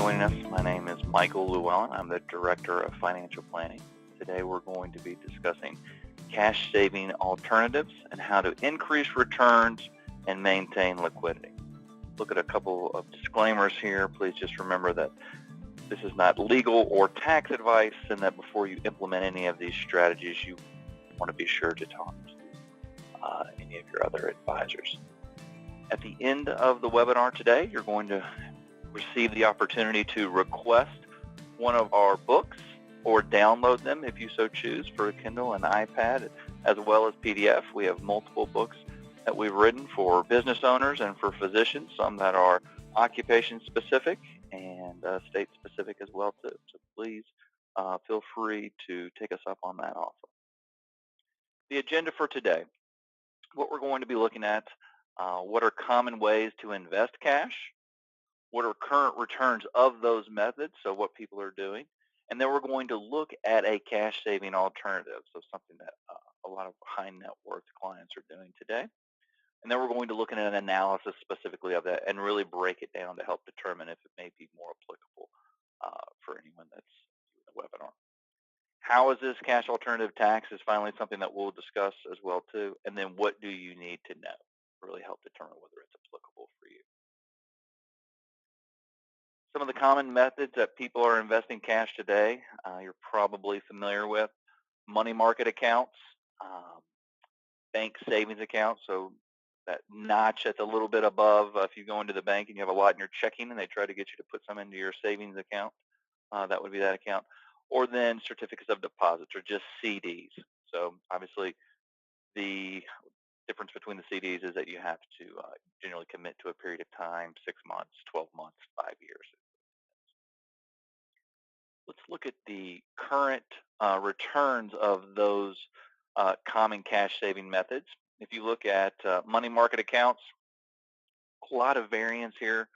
joining us. My name is Michael Lewellen. I'm the Director of Financial Planning. Today we're going to be discussing cash saving alternatives and how to increase returns and maintain liquidity. Look at a couple of disclaimers here. Please just remember that this is not legal or tax advice, and that before you implement any of these strategies, you want to be sure to talk to any of your other advisors. At the end of the webinar today, you're going to receive the opportunity to request one of our books or download them if you so choose for a Kindle and iPad, as well as PDF. We have multiple books that we've written for business owners and for physicians, some that are occupation specific and state specific as well too. So please feel free to take us up on that also. The agenda for today, what we're going to be looking at, what are common ways to invest cash, what are current returns of those methods, so what people are doing, and then we're going to look at a cash saving alternative, so something that a lot of high net worth clients are doing today. And then we're going to look at an analysis specifically of that and really break it down to help determine if it may be more applicable for anyone that's in the webinar. How is this cash alternative tax is finally something that we'll discuss as well too. And then what do you need to know to really help determine whether it's applicable for you. Some of the common methods that people are investing cash today, you're probably familiar with: money market accounts, bank savings accounts, so that notch that's a little bit above if you go into the bank and you have a lot in your checking and they try to get you to put some into your savings account, that would be that account. Or then certificates of deposits, or just CDs. So obviously the difference between the CDs is that you have to generally commit to a period of time, 6 months, 12 months, 5 years. Let's look at the current returns of those common cash saving methods. If you look at money market accounts, a lot of variance here,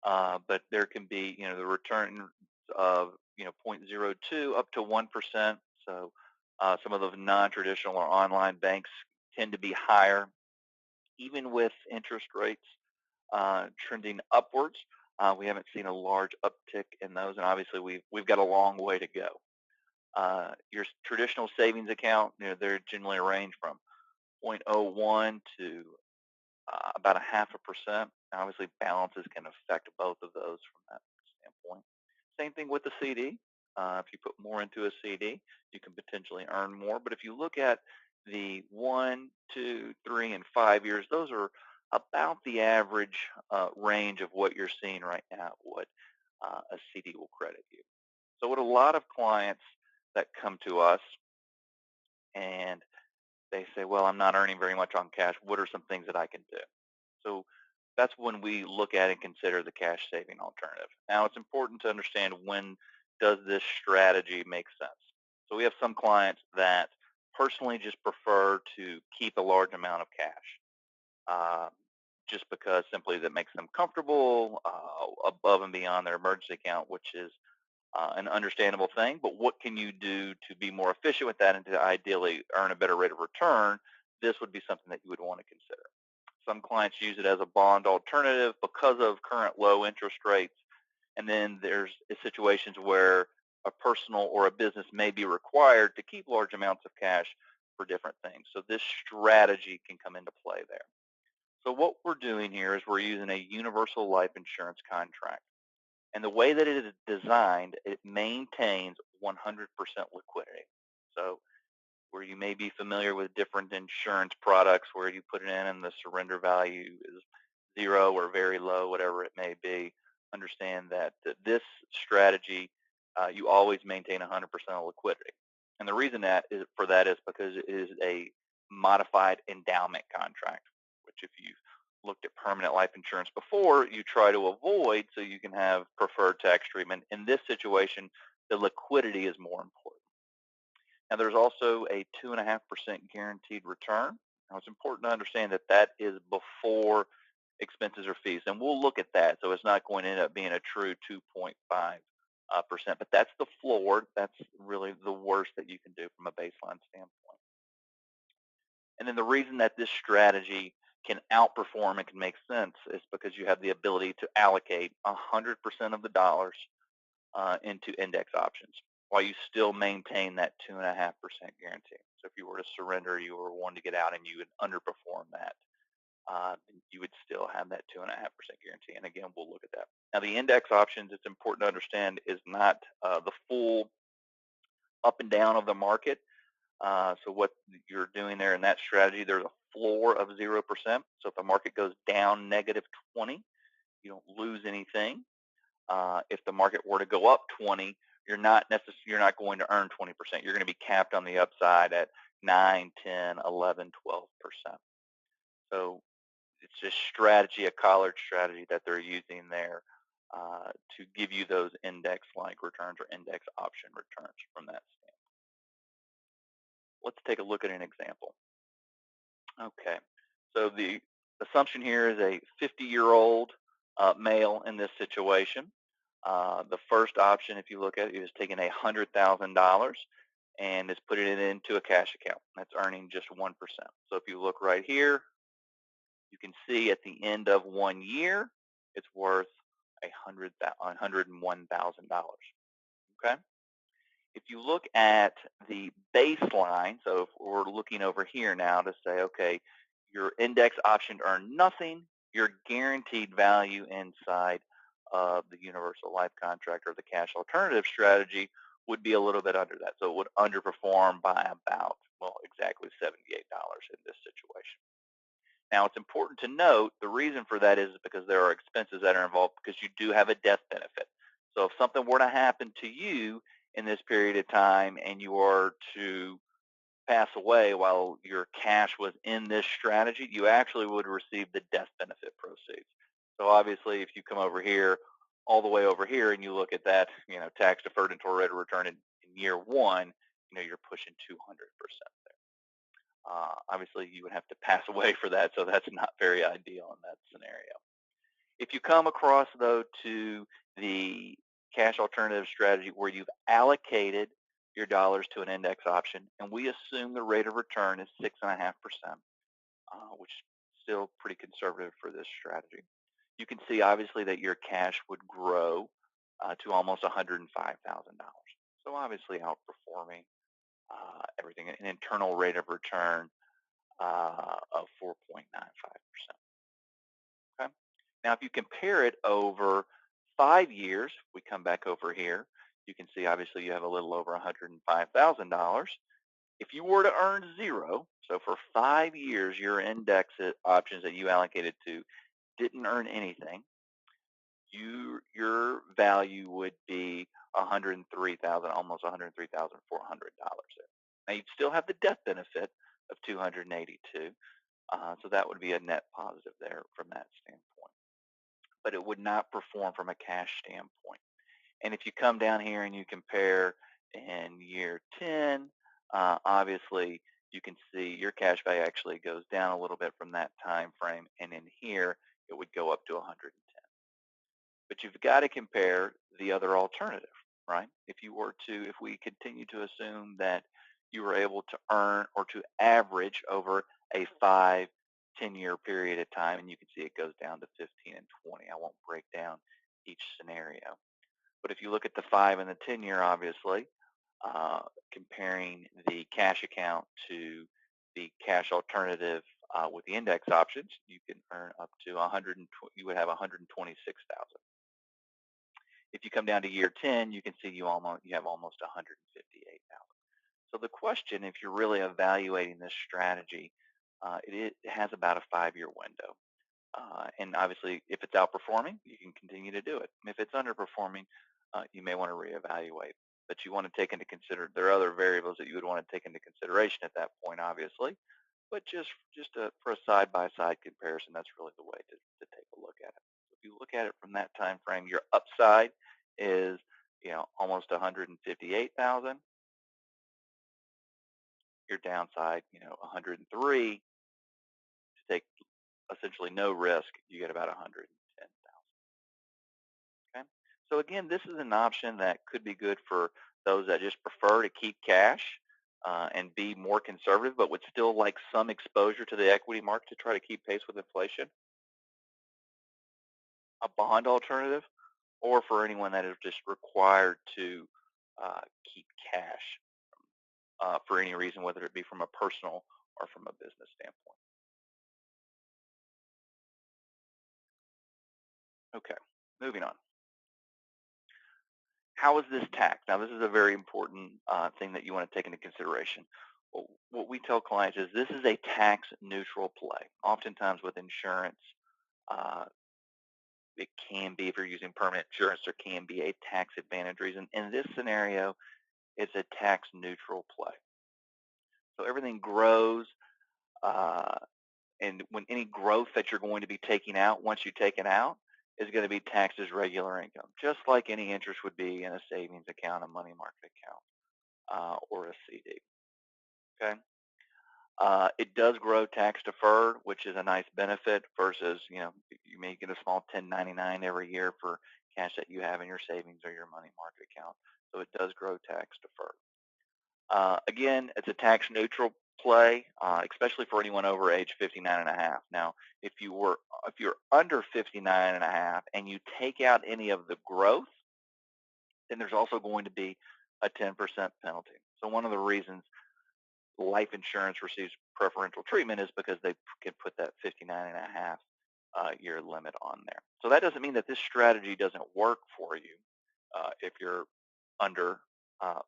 but there can be, the return of, 0.02 up to 1%. So some of those non-traditional or online banks tend to be higher, even with interest rates trending upwards. We haven't seen a large uptick in those, and obviously we've got a long way to go. Your traditional savings account, they're generally range from 0.01 to about 0.5%. Obviously, balances can affect both of those from that standpoint. Same thing with the CD. If you put more into a CD, you can potentially earn more. But if you look at the 1, 2, 3, and 5 years, those are about the average range of what you're seeing right now, what a CD will credit you. So what a lot of clients that come to us and they say, well, I'm not earning very much on cash. What are some things that I can do? So that's when we look at and consider the cash saving alternative. Now, it's important to understand, when does this strategy make sense? So we have some clients that personally just prefer to keep a large amount of cash, just because simply that makes them comfortable above and beyond their emergency account, which is an understandable thing. But what can you do to be more efficient with that and to ideally earn a better rate of return? This would be something that you would want to consider. Some clients use it as a bond alternative because of current low interest rates. And then there's situations where a personal or a business may be required to keep large amounts of cash for different things. So this strategy can come into play there. So what we're doing here is we're using a universal life insurance contract. And the way that it is designed, it maintains 100% liquidity. So where you may be familiar with different insurance products where you put it in and the surrender value is 0 or very low, whatever it may be, understand that this strategy, you always maintain 100% of liquidity. And the reason for that is because it is a modified endowment contract, which, if you've looked at permanent life insurance before, you try to avoid so you can have preferred tax treatment. In this situation, the liquidity is more important. Now, there's also a 2.5% guaranteed return. Now, it's important to understand that that is before expenses or fees, and we'll look at that. So it's not going to end up being a true 2.5%, but that's the floor. That's really the worst that you can do from a baseline standpoint. And then the reason that this strategy can outperform and can make sense is because you have the ability to allocate 100% of the dollars into index options while you still maintain that 2.5% guarantee. So if you were to surrender, you were wanting to get out and you would underperform that, you would still have that 2.5% guarantee. And again, we'll look at that. Now, the index options, it's important to understand, is not the full up and down of the market. So what you're doing there in that strategy, there's a floor of 0%. So if the market goes down -20, you don't lose anything. If the market were to go up 20, you're not going to earn 20%. You're going to be capped on the upside at 9, 10, 11, 12%. So it's just strategy, a collared strategy that they're using there to give you those index-like returns or index option returns from that standpoint. Let's take a look at an example. Okay, so the assumption here is a 50-year-old male in this situation. The first option, if you look at it, is taking $100,000 and is putting it into a cash account. That's earning just 1%. So if you look right here, you can see at the end of 1 year, it's worth $101,000. Okay. If you look at the baseline, so if we're looking over here now to say, okay, your index option earned nothing, your guaranteed value inside of the universal life contract or the cash alternative strategy would be a little bit under that. So it would underperform by about, well, exactly $78 in this situation. Now, it's important to note the reason for that is because there are expenses that are involved because you do have a death benefit. So if something were to happen to you in this period of time and you are to pass away while your cash was in this strategy, you actually would receive the death benefit proceeds. So obviously, if you come over here, all the way over here, and you look at that, tax deferred until rate of return in year one, you're pushing 200% there. Obviously, you would have to pass away for that, so that's not very ideal in that scenario. If you come across, though, to the cash alternative strategy where you've allocated your dollars to an index option, and we assume the rate of return is 6.5%, which is still pretty conservative for this strategy. You can see, obviously, that your cash would grow to almost $105,000. So obviously outperforming everything, an internal rate of return of 4.95%. Okay. Now, if you compare it over 5 years, we come back over here, you can see obviously you have a little over $105,000. If you were to earn zero, so for 5 years your index options that you allocated to didn't earn anything, your value would be 103,000, almost 103,400 there. Now you'd still have the death benefit of 282, so that would be a net positive there from that standpoint. But it would not perform from a cash standpoint. And if you come down here and you compare in year 10, obviously you can see your cash value actually goes down a little bit from that time frame, and in here it would go up to 110. But you've got to compare the other alternative, right? If we continue to assume that you were able to earn or to average over a 5, 10-year period of time, and you can see it goes down to 15 and 20. I won't break down each scenario. But if you look at the 5 and the 10-year, obviously, comparing the cash account to the cash alternative with the index options, you can earn up to 120. You would have 126,000. If you come down to year 10, you can see you have almost 158,000. So the question, if you're really evaluating this strategy, it has about a 5-year window. And obviously, if it's outperforming, you can continue to do it. If it's underperforming, you may want to reevaluate. But you want to take into consider, there are other variables that you would want to take into consideration at that point, obviously. But just for a side-by-side comparison, that's really the way to take a look at it. If you look at it from that time frame, your upside is almost 158,000. Your downside, 103. To take essentially no risk, you get about 110,000. Okay. So again, this is an option that could be good for those that just prefer to keep cash. and be more conservative, but would still like some exposure to the equity market to try to keep pace with inflation, a bond alternative, or for anyone that is just required to keep cash for any reason, whether it be from a personal or from a business standpoint. Okay, moving on. How is this taxed? Now, this is a very important thing that you want to take into consideration. What we tell clients is this is a tax neutral play. Oftentimes with insurance, uh, it can be, if you're using permanent insurance, there can be a tax advantage reason. In this scenario, it's a tax neutral play. So everything grows, uh, and when any growth that you're going to be taking out, once you take it out, is going to be taxed as regular income, just like any interest would be in a savings account, a money market account, or a CD. Okay. It does grow tax deferred, which is a nice benefit versus, you may get a small 1099 every year for cash that you have in your savings or your money market account. So it does grow tax deferred. Again, it's a tax neutral play, especially for anyone over age 59 and a half. Now, if you're under 59 and a half and you take out any of the growth, then there's also going to be a 10% penalty. So one of the reasons life insurance receives preferential treatment is because they can put that 59 and a half year limit on there. So that doesn't mean that this strategy doesn't work for you if you're under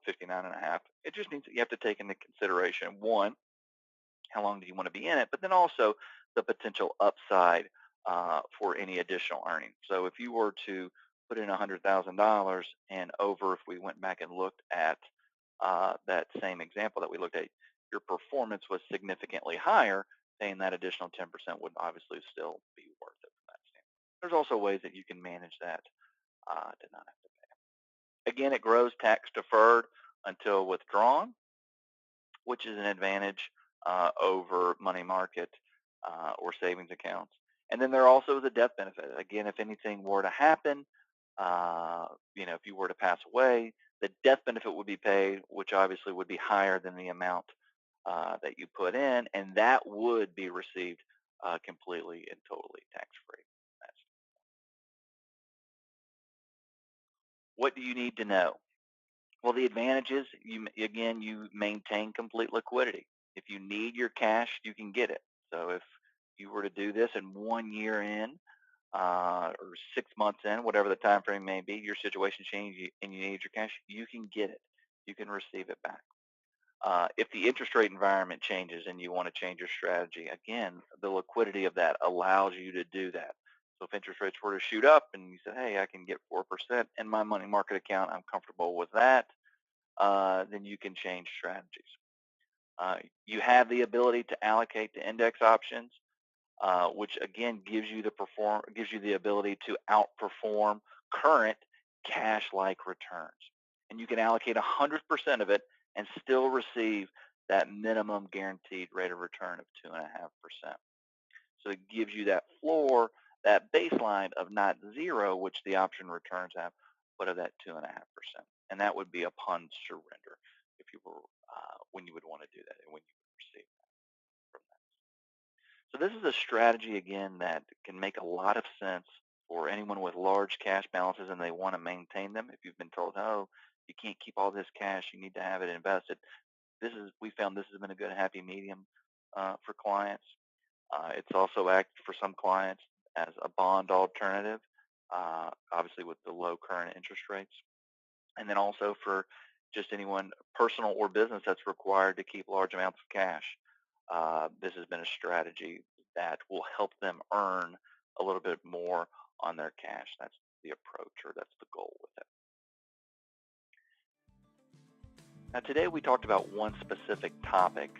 59 and a half. It just means that you have to take into consideration, one, how long do you want to be in it, but then also the potential upside for any additional earnings. So if you were to put in $100,000 and over, if we went back and looked at that same example that we looked at, your performance was significantly higher, paying that additional 10% would obviously still be worth it from that standpoint. There's also ways that you can manage that to not have to pay. Again, it grows tax deferred until withdrawn, which is an advantage over money market or savings accounts. And then there also is a death benefit. Again, if anything were to happen, if you were to pass away, the death benefit would be paid, which obviously would be higher than the amount that you put in, and that would be received completely and totally tax-free. What do you need to know? Well, the advantage is, you maintain complete liquidity. If you need your cash, you can get it. So if you were to do this in 1 year in, or 6 months in, whatever the time frame may be, your situation changed and you need your cash, you can get it. You can receive it back. If the interest rate environment changes and you want to change your strategy, again, the liquidity of that allows you to do that. So if interest rates were to shoot up and you said, hey, I can get 4% in my money market account, I'm comfortable with that, then you can change strategies. You have the ability to allocate to index options, which again gives you the ability to outperform current cash-like returns. And you can allocate 100% of it and still receive that minimum guaranteed rate of return of 2.5%. So it gives you that floor, that baseline of not zero, which the option returns have, but of that 2.5%. And that would be upon surrender if you were when you would want to do that and when you would receive that from that. So this is a strategy, again, that can make a lot of sense for anyone with large cash balances and they want to maintain them. If you've been told, oh, you can't keep all this cash, you need to have it invested, we found this has been a good happy medium for clients. It's also acted for some clients as a bond alternative, obviously with the low current interest rates. And then also for just anyone, personal or business, that's required to keep large amounts of cash. This has been a strategy that will help them earn a little bit more on their cash. That's the approach, or that's the goal with it. Now today we talked about one specific topic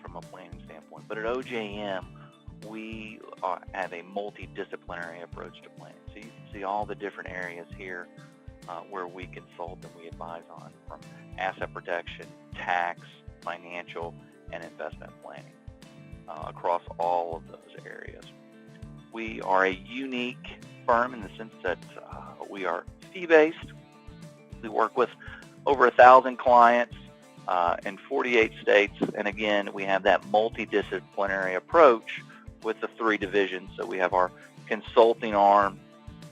from a planning standpoint, but at OJM we have a multidisciplinary approach to planning. So you can see all the different areas here where we consult and we advise on, from asset protection, tax, financial, and investment planning across all of those areas. We are a unique firm in the sense that we are fee-based. We work with over 1,000 clients in 48 states. And again, we have that multidisciplinary approach with the 3 divisions. So we have our consulting arm,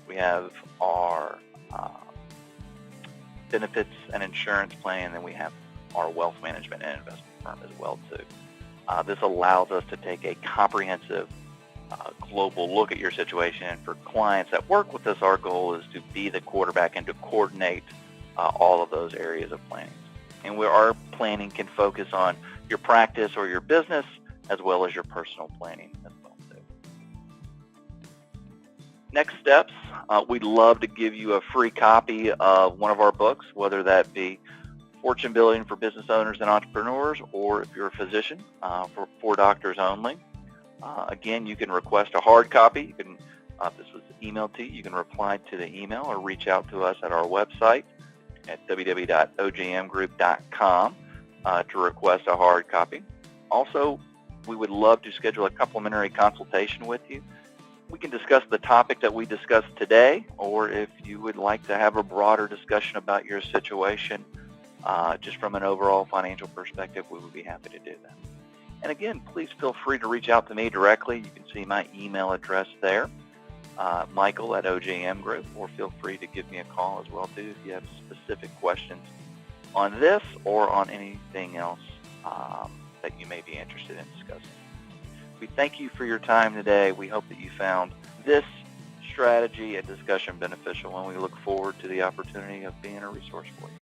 we have our benefits and insurance plan, and then we have our wealth management and investment firm as well too. This allows us to take a comprehensive global look at your situation. And for clients that work with us, our goal is to be the quarterback and to coordinate all of those areas of planning. And where our planning can focus on your practice or your business as well as your personal planning as well too. Next steps, we'd love to give you a free copy of one of our books, whether that be Fortune Building for Business Owners and Entrepreneurs, or if you're a physician, for doctors only. Again, you can request a hard copy. You can, if this was emailed to you, you can reply to the email or reach out to us at our website at www.ojmgroup.com to request a hard copy. Also, we would love to schedule a complimentary consultation with you. We can discuss the topic that we discussed today, or if you would like to have a broader discussion about your situation, just from an overall financial perspective, we would be happy to do that. And again, please feel free to reach out to me directly. You can see my email address there, Michael at OJM Group, or feel free to give me a call as well too if you have specific questions on this or on anything else that you may be interested in discussing. We thank you for your time today. We hope that you found this strategy and discussion beneficial, and we look forward to the opportunity of being a resource for you.